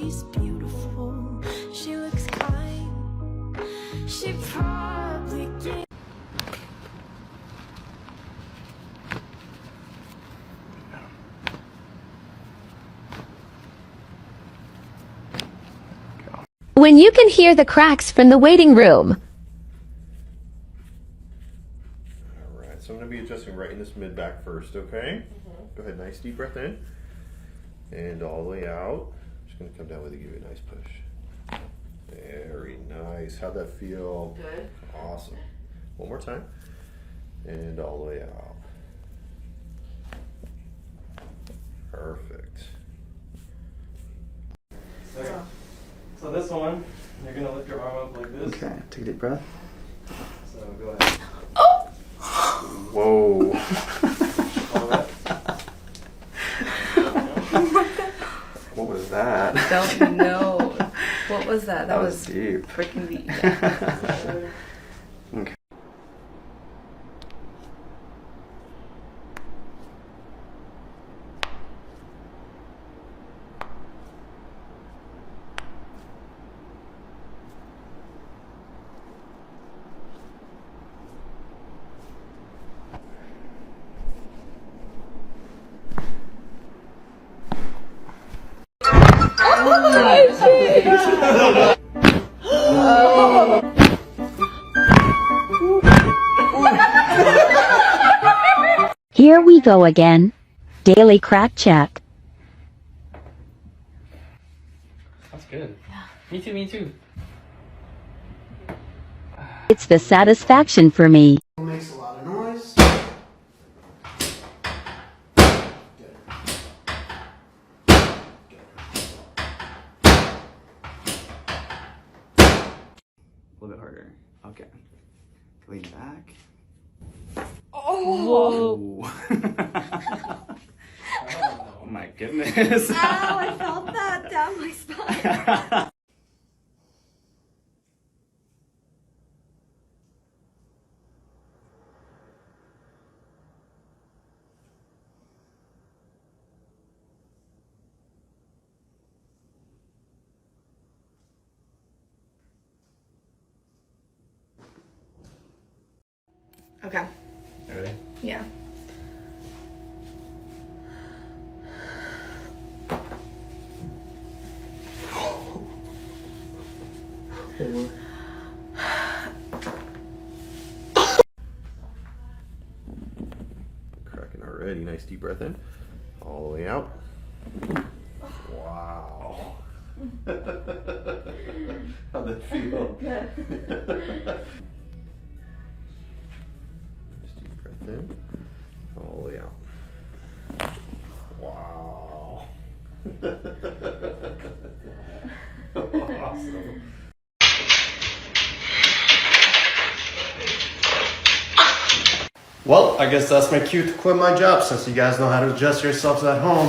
she's beautiful. She looks kind. She probably gets. When you can hear the cracks from the waiting room. Alright, so I'm going to be adjusting right in this mid-back first, okay? Go ahead, nice deep breath in. And all the way out. Just going to come down with it, give you a nice push. Very nice. How'd that feel? Good. Awesome. One more time. And all the way out. Perfect. So this one, you're gonna lift your arm up like this. Okay, take a deep breath. So go ahead. Whoa. All that. What was that? Don't know. What was that? That was deep. Freaking deep. Okay. Here we go again. Daily crack check. That's good. Yeah. Me too, me too. It's the satisfaction for me. Makes a lot of noise. A little bit harder. Okay. Lean back. Oh! Oh my goodness. Ow, I felt that down my spine. Okay. Ready? Yeah. Cracking already. Nice deep breath in. All the way out. Wow. How'd that feel? Just deep breath in. All the way out. Wow. Awesome. Well, I guess that's my cue to quit my job since you guys know how to adjust yourselves at home.